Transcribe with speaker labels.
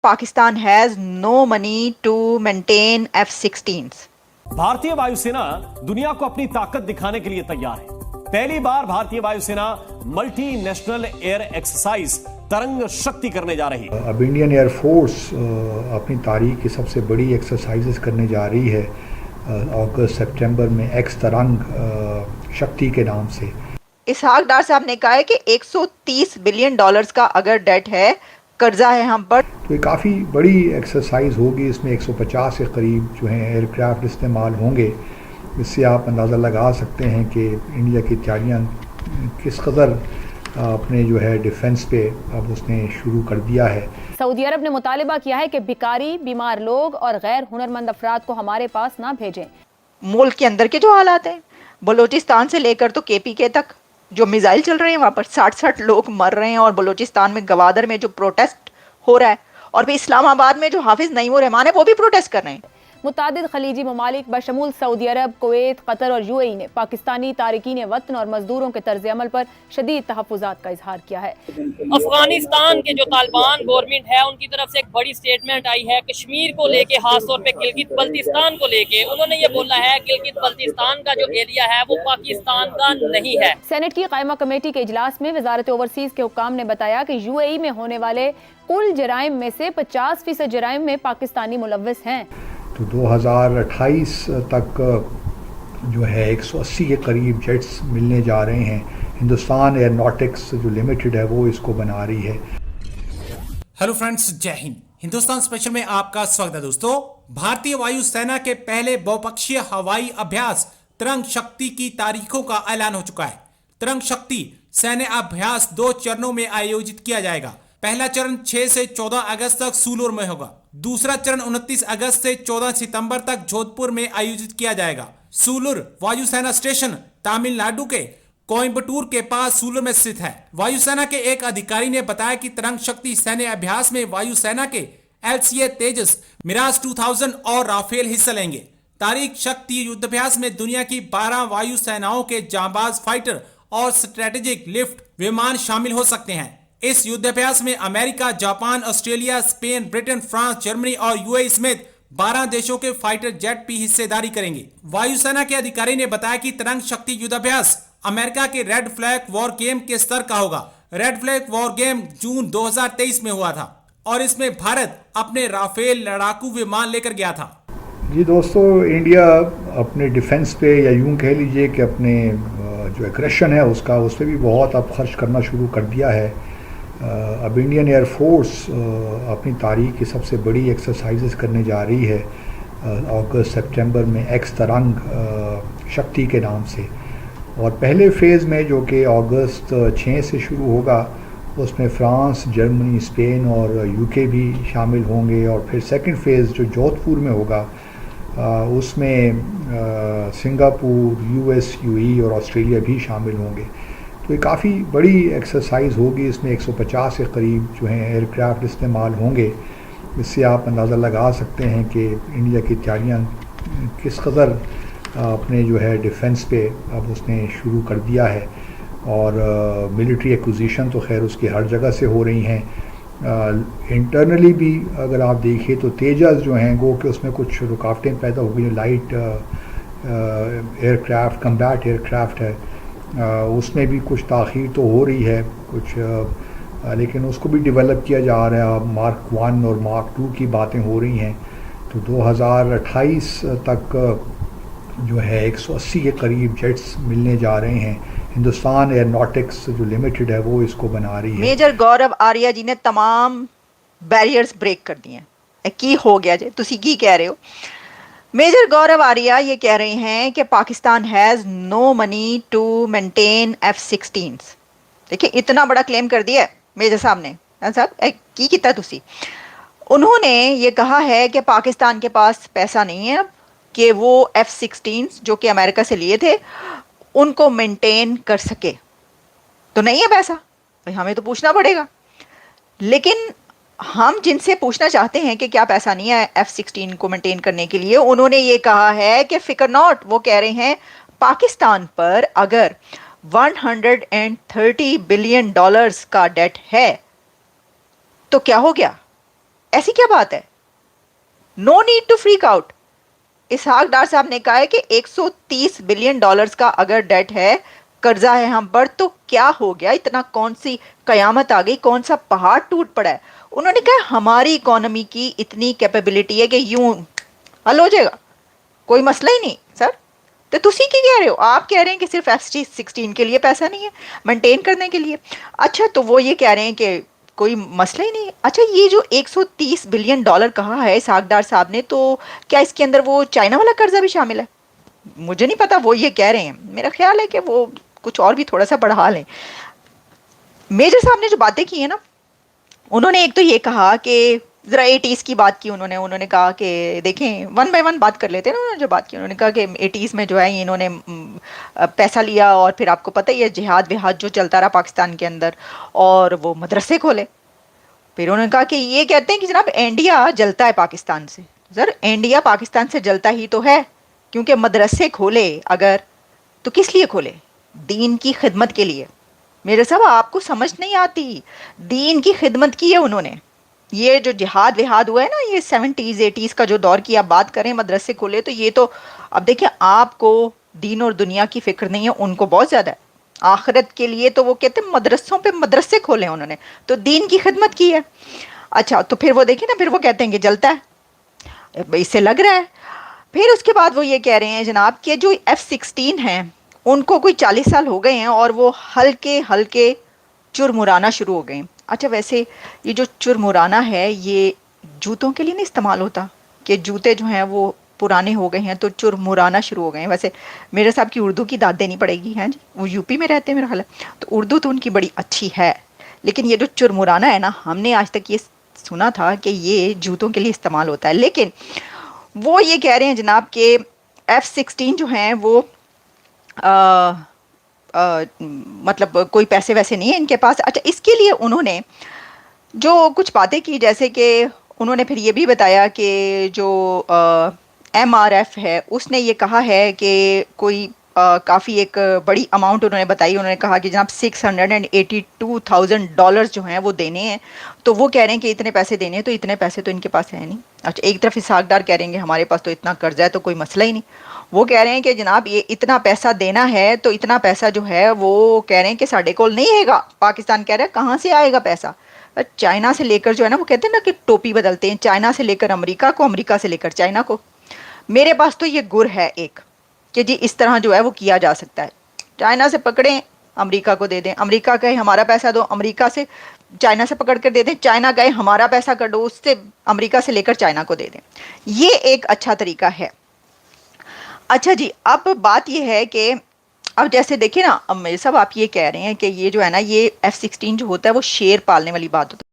Speaker 1: Pakistan has no money to maintain F-16s.
Speaker 2: भारतीय वायुसेना दुनिया को अपनी ताकत दिखाने के लिए तैयार है। पहली बार भारतीय वायुसेना मल्टी नेशनल एयर एक्सरसाइज तरंग शक्ति करने जा रही है।
Speaker 3: अब इंडियन एयर फोर्स अपनी तारीख की सबसे बड़ी एक्सरसाइजेस करने जा रही है अगस्त सितंबर में एक्स तरंग शक्ति के नाम से।
Speaker 1: इसहाक डार साहब ने कहा है कि 130 बिलियन डॉलर्स का अगर डेट है, कर्जा है हम पर,
Speaker 3: तो ये काफ़ी बड़ी एक्सरसाइज होगी। इसमें 150 के करीब जो हैं एयरक्राफ्ट इस्तेमाल होंगे। इससे आप अंदाज़ा लगा सकते हैं कि इंडिया की तैयारियाँ किस कदर अपने जो है डिफेंस पे अब उसने शुरू कर दिया है।
Speaker 4: सऊदी अरब ने मुतालिबा किया है कि भिखारी, बीमार लोग और गैर हुनरमंद अफराद को हमारे पास ना भेजें।
Speaker 1: मुल्क के अंदर के जो हालात हैं, बलूचिस्तान से लेकर तो KPK तक जो मिसाइल चल रहे हैं, वहाँ पर 60 लोग मर रहे हैं, और बलूचिस्तान में गवादर में जो प्रोटेस्ट हो रहा है, और भी इस्लामाबाद में जो हाफिज नईम उर रहमान है वो भी प्रोटेस्ट कर रहे हैं।
Speaker 4: मुतादिद खलीजी ममालिक बशमूल सऊदी अरब, कुवैत, कतर और UAE ने पाकिस्तानी तारिकीन वतन और मजदूरों के तर्ज अमल पर शदीद तहफ़्फ़ुज़ात का इजहार किया है।
Speaker 5: अफगानिस्तान के जो तालिबान गवर्नमेंट है उनकी तरफ से एक बड़ी स्टेटमेंट आई है कश्मीर को लेके, खास तौर पे गिलगित बल्तिस्तान को लेके। उन्होंने ये बोला है गिलगित बल्तिस्तान का जो एरिया है वो पाकिस्तान का नहीं है।
Speaker 4: सेनेट की कायमा कमेटी के इजलास में वजारत ओवरसीज के हुक्काम ने बताया कि UAE में होने वाले कुल जराइम में से 50% जराइम में पाकिस्तानी मुलव्वस हैं।
Speaker 3: तो 2028 तक जो है 180 के करीब जेट्स मिलने जा रहे हैं। हिंदुस्तान एयरोनॉटिक्स जो लिमिटेड है वो इसको बना रही है।
Speaker 6: हेलो फ्रेंड्स, जय हिंद। हिंदुस्तान स्पेशल में आपका स्वागत है दोस्तों। भारतीय वायुसेना के पहले बहुपक्षीय हवाई अभ्यास तरंग शक्ति की तारीखों का ऐलान हो चुका है। तरंग शक्ति सैन्य अभ्यास 2 चरणों में आयोजित किया जाएगा। पहला चरण 6 से 14 अगस्त तक सूलूर में होगा। दूसरा चरण 29 अगस्त से 14 सितंबर तक जोधपुर में आयोजित किया जाएगा। सूलूर वायुसेना स्टेशन तमिलनाडु के कोयम्बटूर के पास सूलूर में स्थित है। वायुसेना के एक अधिकारी ने बताया कि तरंग शक्ति सैन्य अभ्यास में वायुसेना के LCA तेजस, मिराज 2000 और राफेल हिस्सा लेंगे। तारीख शक्ति युद्धाभ्यास में दुनिया की 12 वायुसेनाओं के जांबाज फाइटर और स्ट्रेटेजिक लिफ्ट विमान शामिल हो सकते हैं। इस युद्धाभ्यास में America, Japan, Australia, Spain, Britain, France, Germany और UAE समेत 12 देशों के फाइटर जेट भी हिस्सेदारी करेंगे। वायुसेना के अधिकारी ने बताया कि तरंग शक्ति युद्धाभ्यास अमेरिका के रेड फ्लैग वॉर गेम के स्तर का होगा। रेड फ्लैग वॉर गेम जून 2023 में हुआ था और इसमें भारत अपने राफेल लड़ाकू विमान लेकर गया था।
Speaker 3: जी दोस्तों, इंडिया अपने डिफेंस पे, या यूं कह लीजिए कि अपने जो एग्रेशन है उसका, उस पर भी बहुत अब खर्च करना शुरू कर दिया है। अब इंडियन एयर फोर्स अपनी तारीख की सबसे बड़ी एक्सरसाइजेस करने जा रही है अगस्त सितंबर में एक्स तरंग शक्ति के नाम से। और पहले फेज़ में जो कि अगस्त 6 से शुरू होगा, उसमें फ्रांस, जर्मनी, स्पेन और UK भी शामिल होंगे। और फिर सेकंड फेज़ जो जोधपुर में होगा उसमें सिंगापुर, US, UAE और ऑस्ट्रेलिया भी शामिल होंगे। तो ये काफ़ी बड़ी एक्सरसाइज होगी। इसमें 150 के करीब जो हैं एयरक्राफ्ट इस्तेमाल होंगे। इससे आप अंदाज़ा लगा सकते हैं कि इंडिया की तैयारियाँ किस कदर अपने जो है डिफेंस पे अब उसने शुरू कर दिया है। और मिलिट्री एक्विजिशन तो खैर उसकी हर जगह से हो रही हैं। इंटरनली भी अगर आप देखिए तो तेजस जो हैं गो कि उसमें कुछ रुकावटें पैदा हो गई। जो लाइट एयरक्राफ्ट, कम्बैट एयरक्राफ्ट है, उसमें भी कुछ ताख़ीर तो हो रही है कुछ, लेकिन उसको भी डेवलप किया जा रहा है। मार्क 1 और मार्क 2 की बातें हो रही हैं। तो 2028 तक जो है 180 के करीब जेट्स मिलने जा रहे हैं। हिंदुस्तान एयरोनॉटिक्स जो लिमिटेड है वो इसको बना रही है।
Speaker 1: मेजर गौरव आर्या जी ने तमाम बैरियर्स ब्रेक कर दिए हैं। की हो गया जी, तुसी की कह रहे हो? मेजर गौरव आर्या ये कह रहे हैं कि Pakistan has no money to maintain F-16s। देखिए, इतना बड़ा क्लेम कर दिया मेजर साहब ने। साहब की किता तुसी? उन्होंने ये कहा है कि पाकिस्तान के पास पैसा नहीं है अब कि वो F-16s जो कि अमेरिका से लिए थे उनको मेंटेन कर सके। तो नहीं है पैसा, भाई हमें तो पूछना पड़ेगा। लेकिन हम जिनसे पूछना चाहते हैं कि क्या पैसा नहीं है F-16 को मेंटेन करने के लिए, उन्होंने ये कहा है कि फिक्र नॉट। वो कह रहे हैं पाकिस्तान पर अगर 130 बिलियन डॉलर्स का डेट है तो क्या हो गया? ایسی کیا بات ہے؟ No need to freak out. Ishaq Dar صاحب نے کہا ہے کہ $130 بلین کا اگر ڈیٹ ہے, قرضہ ہے ہم پر, تو کیا ہو گیا, اتنا کون سی قیامت آ گئی, کون سا پہاڑ ٹوٹ پڑا ہے. انہوں نے کہا ہماری اکانومی کی اتنی کیپیبلٹی ہے کہ یوں حل ہو جائے گا, کوئی مسئلہ ہی نہیں. سر تو تسی کی کہہ رہے ہو؟ آپ کہہ رہے ہیں کہ صرف F-16 کے لیے پیسہ نہیں ہے, مینٹین کرنے کے لیے. اچھا تو وہ یہ کہہ رہے ہیں کہ کوئی مسئلہ ہی نہیں ہے. اچھا یہ جو $130 بلین کہا ہے اسحاق ڈار صاحب نے, تو کیا اس کے اندر وہ چائنا والا قرضہ بھی شامل ہے؟ مجھے نہیں پتا, وہ یہ کہہ رہے ہیں, میرا خیال ہے کہ وہ کچھ اور بھی تھوڑا سا بڑھا لیں. میجر صاحب نے جو باتیں کی ہیں نا, انہوں نے ایک تو یہ کہا کہ ذرا 80s کی بات کی, انہوں نے کہا کہ دیکھیں ون بائی ون بات کر لیتے ہیں نا. انہوں نے جو بات کی, انہوں نے کہا کہ 80s میں جو ہے انہوں نے پیسہ لیا, اور پھر آپ کو پتہ ہی ہے جہاد وہاد جو چلتا رہا پاکستان کے اندر, اور وہ مدرسے کھولے. پھر انہوں نے کہا کہ یہ کہتے ہیں کہ جناب انڈیا جلتا ہے پاکستان سے. سر انڈیا پاکستان سے جلتا ہی تو ہے, کیونکہ مدرسے کھولے اگر تو کس لیے کھولے؟ دین کی خدمت کے لیے. میرے صاحب آپ کو سمجھ نہیں آتی, دین کی خدمت کی ہے انہوں نے. یہ جو جہاد وہاد ہوا ہے نا, یہ 70s 80s کا جو دور کی آپ بات کریں, مدرسے کھولے, تو یہ تو اب دیکھیں, آپ کو دین اور دنیا کی فکر نہیں ہے, ان کو بہت زیادہ ہے. آخرت کے لیے تو وہ کہتے ہیں مدرسوں پہ مدرسے کھولے انہوں نے, تو دین کی خدمت کی ہے. اچھا تو پھر وہ دیکھیں نا, پھر وہ کہتے ہیں کہ جلتا ہے, اس سے لگ رہا ہے. پھر اس کے بعد وہ یہ کہہ رہے ہیں جناب کہ جو F-16 ہیں ان کو کوئی 40 سال ہو گئے ہیں, اور وہ ہلکے ہلکے چرمرانا شروع ہو گئے ہیں. اچھا ویسے یہ جو چرمرانا ہے یہ جوتوں کے لیے نہیں استعمال ہوتا, کہ جوتے جو ہیں وہ پرانے ہو گئے ہیں تو چرمرانا شروع ہو گئے ہیں. ویسے میرے صاحب کی اردو کی داد دینی پڑے گی, ہیں جی, وہ یوپی میں رہتے ہیں میرا خیال ہے, تو اردو تو ان کی بڑی اچھی ہے, لیکن یہ جو چرمرانا ہے نا, ہم نے آج تک یہ سنا تھا کہ یہ جوتوں کے لیے استعمال ہوتا ہے. لیکن وہ یہ کہہ رہے ہیں جناب کہ F-16 جو ہیں وہ مطلب کوئی پیسے ویسے نہیں ہیں ان کے پاس. اچھا اس کے لیے انہوں نے جو کچھ باتیں کی, جیسے کہ انہوں نے پھر یہ بھی بتایا کہ جو MRF ہے اس نے یہ کہا ہے کہ کوئی کافی ایک بڑی اماؤنٹ انہوں نے بتائی. انہوں نے کہا کہ جناب $682,000 جو ہیں وہ دینے ہیں, تو وہ کہہ رہے ہیں کہ اتنے پیسے دینے ہیں, تو اتنے پیسے تو ان کے پاس ہیں نہیں. اچھا ایک طرف اسحاق ڈار کہہ رہے ہیں کہ ہمارے پاس تو اتنا قرضہ ہے تو کوئی مسئلہ ہی نہیں. وہ کہہ رہے ہیں کہ جناب یہ اتنا پیسہ دینا ہے, تو اتنا پیسہ جو ہے وہ کہہ رہے ہیں کہ ساڑھے کول نہیں ہے گا. پاکستان کہہ رہا ہے کہاں سے آئے گا پیسہ؟ چائنا سے لے کر جو ہے نا, وہ کہتے ہیں نا کہ ٹوپی بدلتے ہیں, چائنا سے لے کر امریکہ کو, امریکہ سے لے کر چائنا کو. میرے پاس تو یہ گر ہے ایک کہ جی اس طرح جو ہے وہ کیا جا سکتا ہے. چائنا سے پکڑیں امریکہ کو دے دیں, امریکہ کہے ہمارا پیسہ دو, امریکہ سے چائنا سے پکڑ کر دے دیں, چائنا کہے ہمارا پیسہ کر دو, اس سے امریکہ سے لے کر چائنا کو دے دیں. یہ ایک اچھا طریقہ ہے. اچھا جی, اب بات یہ ہے کہ اب جیسے دیکھیں نا, اب میرے صاحب آپ یہ کہہ رہے ہیں کہ یہ جو ہے نا, یہ F-16 جو ہوتا ہے وہ شیر پالنے والی بات ہوتی ہے.